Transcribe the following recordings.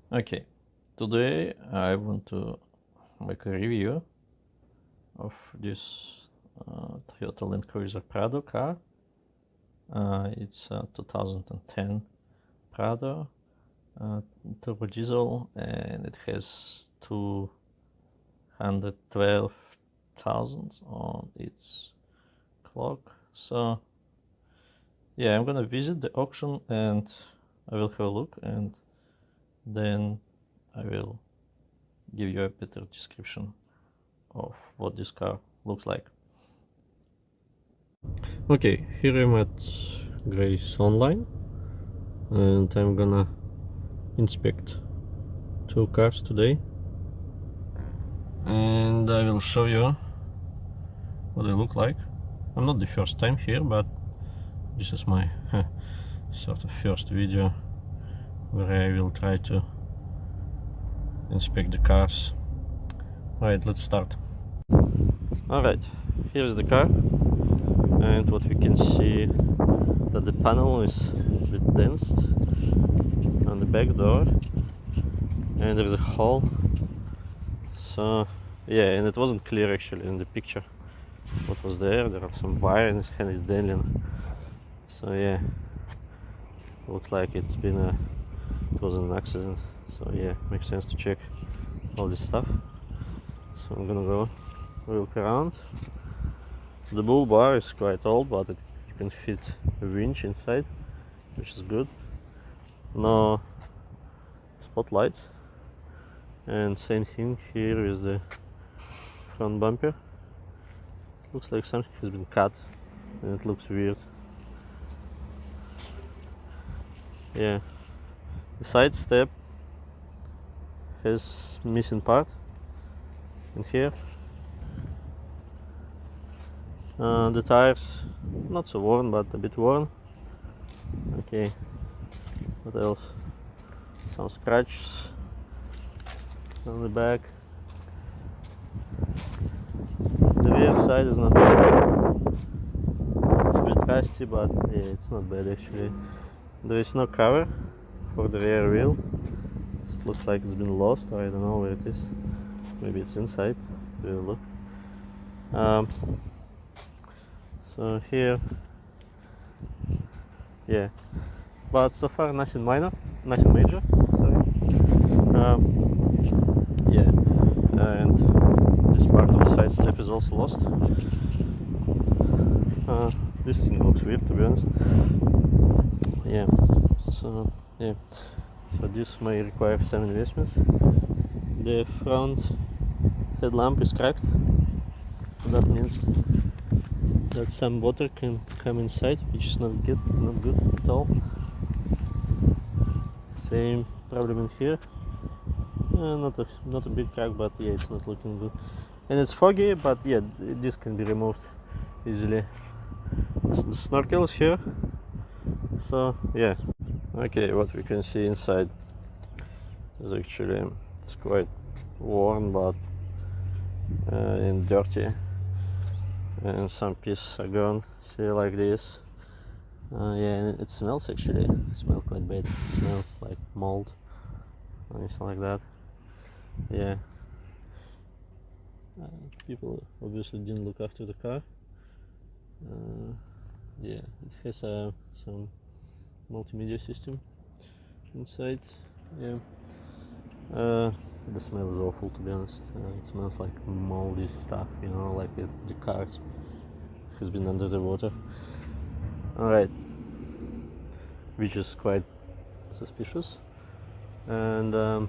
Okay, today I want to make a review of this Toyota Landcruiser Prado car. It's a 2010 Prado turbo diesel, and it has 212,000 on its clock. So yeah, I'm gonna visit the auction and I will have a look, and then I will give you a better description of what this car looks like. Okay, here I'm at graysonline and I'm gonna inspect two cars today, and I will show you what they look like. I'm not the first time here, but this is my sort of first video where I will try to inspect the cars. Alright, let's start. Alright, here's the car, and what we can see that the panel is a bit dense on the back door, and there's a hole. So yeah, and it wasn't clear actually in the picture what was there. There are some wires and it's dangling. So yeah, looks like it was an accident. So yeah, makes sense to check all this stuff. So I'm gonna go look around. The bull bar is quite old, but you can fit a winch inside, which is good. No spotlights, and same thing here with the front bumper. Looks like something has been cut and it looks weird. Yeah, the side step has missing part in here. The tires not so worn, but a bit worn. Okay, what else? Some scratches on the back. The rear side is not bad. It's a bit rusty, but yeah, it's not bad actually. There is no cover for the rear wheel. It looks like it's been lost, or I don't know where it is. Maybe it's inside. We'll look. So here, yeah, but so far nothing nothing major. Sorry. Yeah, and this part of the side step is also lost. This thing looks weird, to be honest. Yeah, so yeah, so this may require some investments. The front headlamp is cracked. That means that some water can come inside, which is not good at all. Same problem in here. Not a big crack, but yeah, it's not looking good. And it's foggy, but yeah, this can be removed easily. The snorkel is here. So yeah. Okay, what we can see inside is actually it's quite worn, but and dirty, and some pieces are gone. See, like this. Yeah, and it smells actually. It smells quite bad. It smells like mold or anything like that. Yeah. People obviously didn't look after the car. Yeah, it has some multimedia system inside. Yeah. The smell is awful, to be honest. It smells like moldy stuff, you know, like the car has been under the water. Alright, which is quite suspicious. And the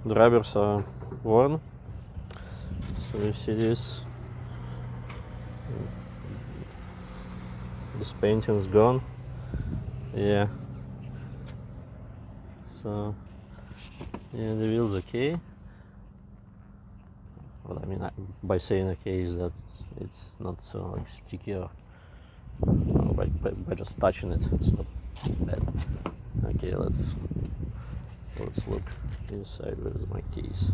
rubbers are worn. So you see this. This painting is gone. Yeah. So yeah, the wheel's okay. Well, I mean, by saying okay is that it's not so like sticky, or by just touching it, it's not bad. Okay, let's look inside. Where's my keys?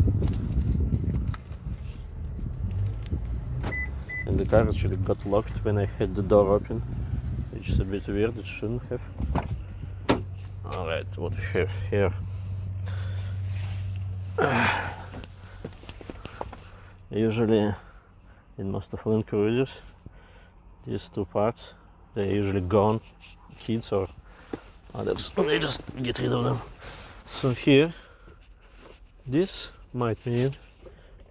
And the car actually got locked when I had the door open, which is a bit weird. It shouldn't have. Alright, what we have here. Usually, in most of Landcruisers, these two parts, they're usually gone, kids or others, they just get rid of them. So here, this might mean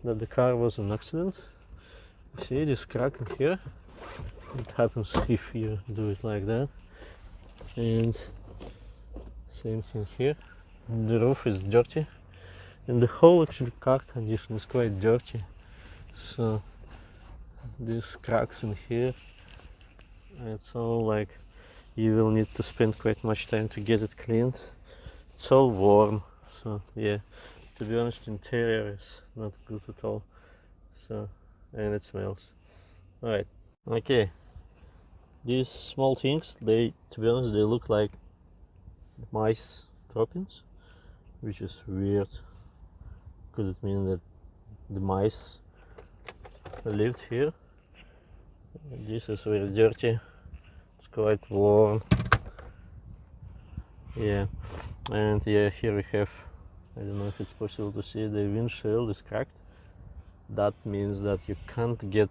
that the car was an accident. See this crack in here? It happens if you do it like that. And same thing here. The roof is dirty, and the whole actually car condition is quite dirty. So these cracks in here, it's all like you will need to spend quite much time to get it cleaned. It's all warm, so yeah, to be honest, interior is not good at all. So, and it smells. Alright, okay. These small things, they, to be honest, they look like mice droppings, which is weird. Could it mean that the mice lived here? This is very dirty. It's quite warm. Yeah, and yeah, here we have, I don't know if it's possible to see, the windshield is cracked. That means that you can't get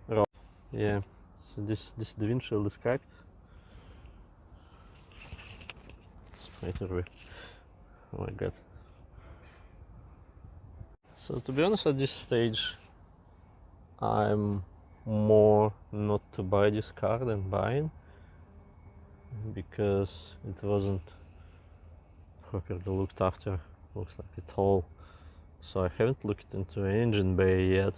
raw. Yeah, so the windshield is cracked. Right away. Oh my god. So to be honest, at this stage, I'm more not to buy this car than buying, because it wasn't properly looked after, looks like at all. So I haven't looked into engine bay yet,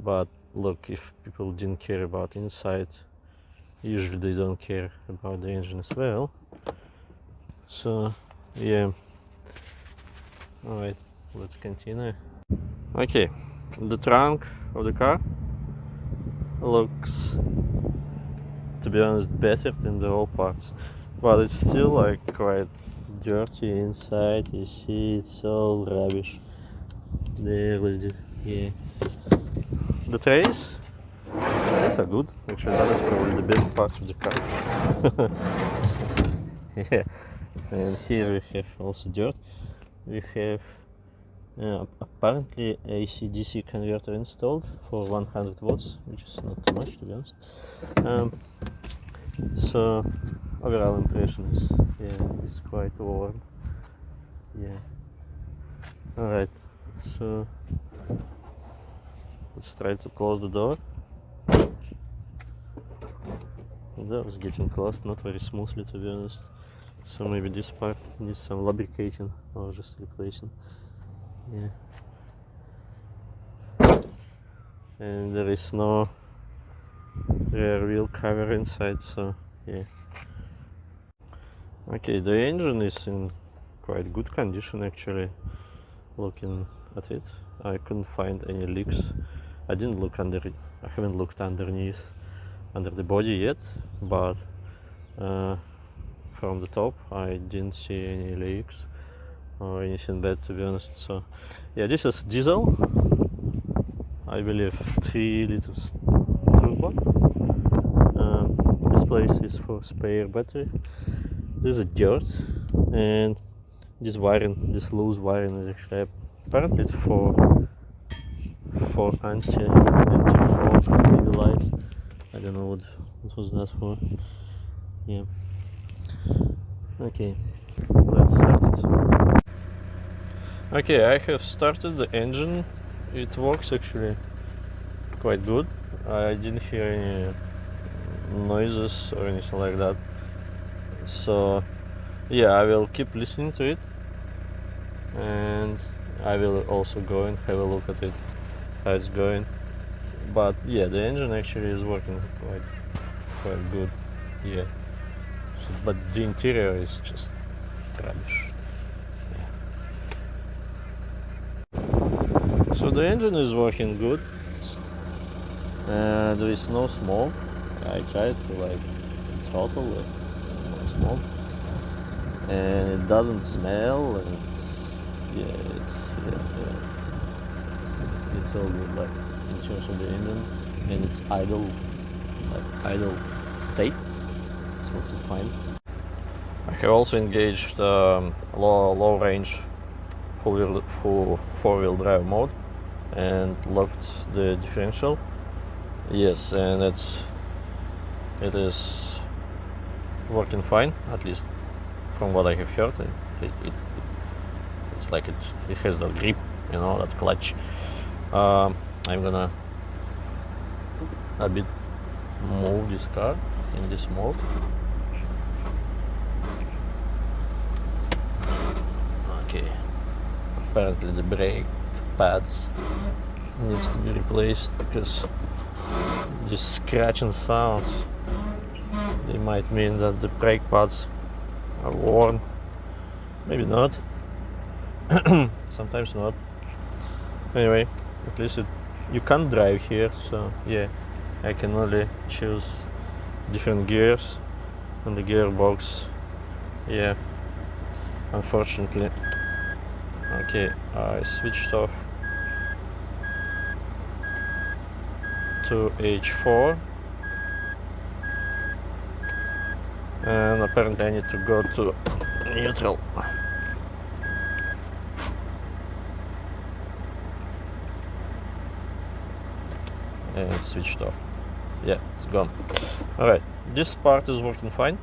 but look, if people didn't care about inside, usually they don't care about the engine as well. So yeah, alright, let's continue. Okay, the trunk of the car looks, to be honest, better than the raw parts, but it's still like quite dirty inside. You see, it's all rubbish. There, yeah. The trays are good. Actually, that is probably the best part of the car. Yeah, and here we have also dirt. We have apparently AC/DC converter installed for 100 watts, which is not too much, to be honest. So overall impression is, yeah, it's quite warm. Yeah. Alright, so let's try to close the door. The door is getting closed, not very smoothly, to be honest. So maybe this part needs some lubricating or just replacing. Yeah. And there is no rear wheel cover inside, so yeah. Okay, the engine is in quite good condition actually. Looking at it, I couldn't find any leaks. I haven't looked underneath, under the body yet, but from the top I didn't see any leaks or anything bad, to be honest. So yeah, this is diesel, I believe 3 liters turbo. This place is for spare battery. There's a dirt, and this wiring, this loose wiring, is actually, apparently it's for anti-fog maybe lights. I don't know what was that for. Yeah. Okay, let's start it. Okay, I have started the engine. It works actually quite good. I didn't hear any noises or anything like that. So yeah, I will keep listening to it, and I will also go and have a look at it, how it's going. But yeah, the engine actually is working quite good. Yeah. So, but the interior is just rubbish. Yeah. So the engine is working good. There is no smoke. I tried to like throttle it, no smoke, and it doesn't smell. And yeah, it's all good. Like in terms of the engine, and it's idle, like idle state. It's working fine. I have also engaged low range four-wheel drive mode and locked the differential. Yes, and it is working fine, at least from what I have heard. It's like it has the grip, you know, that clutch. I'm gonna a bit move this car in this mode. Okay, apparently the brake pads needs to be replaced because this scratching sounds, they might mean that the brake pads are worn. Maybe not. Sometimes not. Anyway, at least you can't drive here, so yeah, I can only choose different gears on the gearbox. Yeah, unfortunately. Okay, I switched off to H4, and apparently I need to go to neutral. And switched off. Yeah, it's gone. Alright, this part is working fine.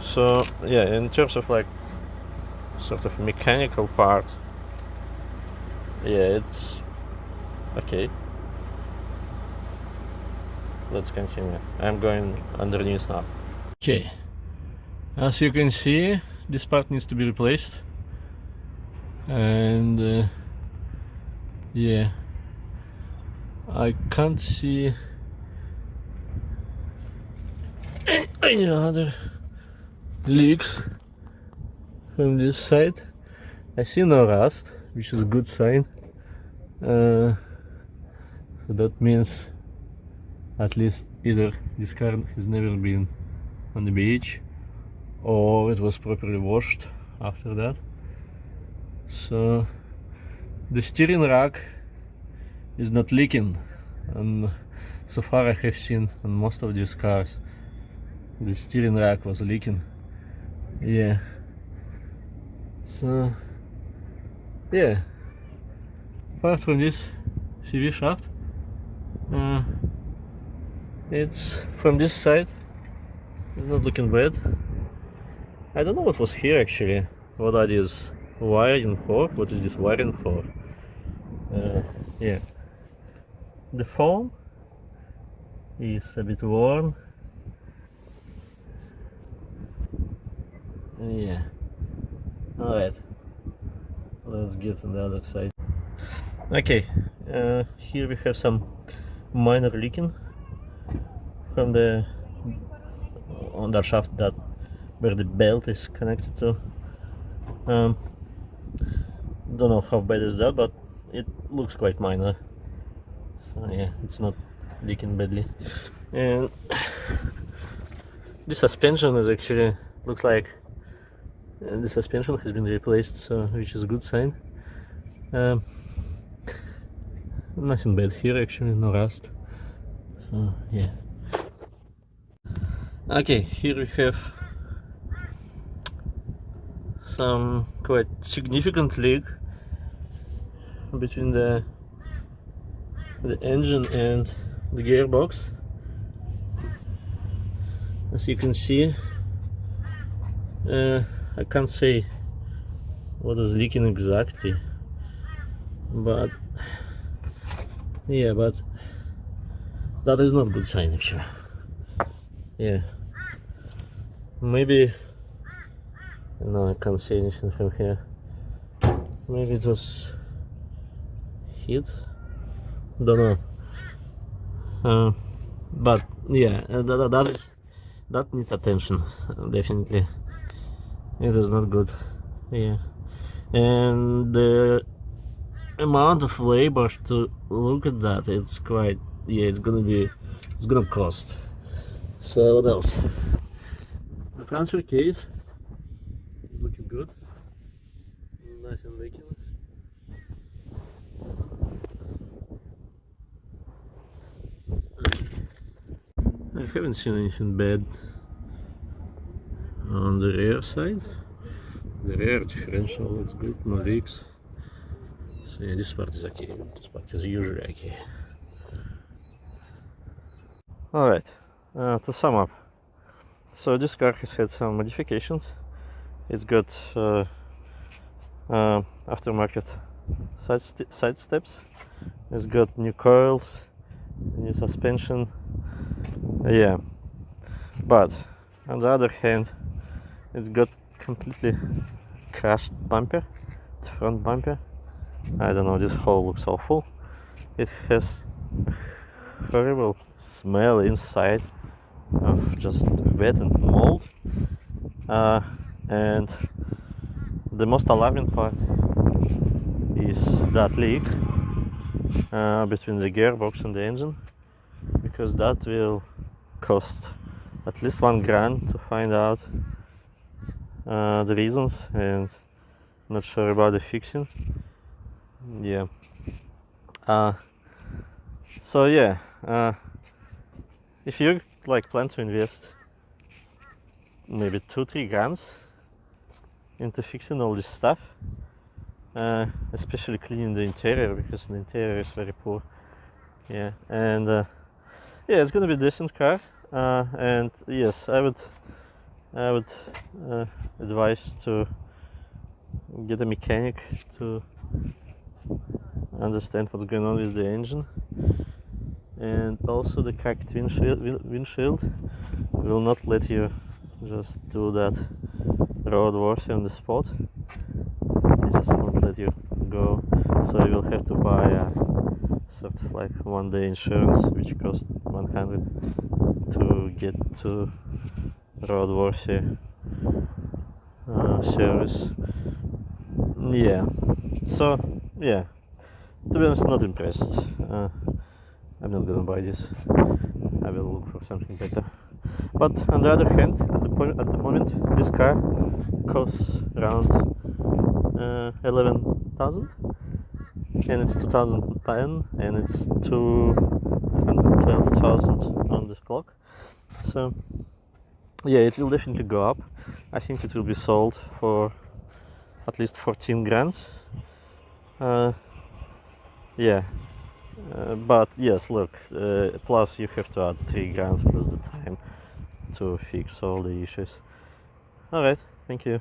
So yeah, in terms of like sort of mechanical part, yeah, it's okay. Let's continue. I'm going underneath now. Okay, as you can see, this part needs to be replaced, and yeah, I can't see any other leaks from this side. I see no rust, which is a good sign. So that means at least either this car has never been on the beach or it was properly washed after that. So the steering rack is not leaking, and so far I have seen on most of these cars the steering rack was leaking. Yeah, so yeah, apart from this CV shaft, it's from this side, it's not looking bad. I don't know what was here actually, what are these wiring for, what is this wiring for. Yeah, the foam is a bit worn. Yeah, alright, let's get on the other side. Okay, here we have some minor leaking from the on that shaft that where the belt is connected to. Don't know how bad is that, but it looks quite minor. So yeah, it's not leaking badly. And the suspension is actually looks like the suspension has been replaced, so which is a good sign. Nothing bad here actually, no rust. So yeah. Okay, here we have some quite significant leak between the engine and the gearbox. As you can see, I can't say what is leaking exactly, but yeah, but that is not a good sign actually. Yeah, maybe no, I can't see anything from here. Maybe it was heat, don't know. But yeah, that needs attention, definitely. It is not good. Yeah, and the amount of labor to look at that, it's quite, yeah, it's gonna cost. So what else? The transfer case is looking good, nothing leaking. I haven't seen anything bad On the rear side, the rear differential looks good, no leaks. So yeah, this part is okay, this part is usually okay. Alright, to sum up, so this car has had some modifications. It's got aftermarket side steps, it's got new coils, new suspension, yeah, but on the other hand it's got completely crashed bumper, the front bumper. I don't know, this hole looks awful. It has a horrible smell inside of just wet and mold, and the most alarming part is that leak between the gearbox and the engine, because that will cost at least $1,000 to find out the reasons, and not sure about the fixing. Yeah. So yeah, if you like plan to invest maybe $2-3 into fixing all this stuff, especially cleaning the interior, because the interior is very poor. Yeah, and yeah, it's gonna be a decent car, and yes, I would advise to get a mechanic to understand what's going on with the engine. And also the cracked windshield will not let you just do that roadworthy on the spot. It just won't let you go, so you will have to buy a sort of like one-day insurance, which costs $100 to get to roadworthy service. Yeah, so yeah, to be honest, not impressed. I'm not gonna buy this. I will look for something better. But on the other hand, at the moment, this car costs around 11,000, and it's 2010, and it's 212,000 on the clock. So yeah, it will definitely go up. I think it will be sold for at least $14,000. Yeah. But yes, look, plus you have to add $3,000 plus the time to fix all the issues. Alright, thank you.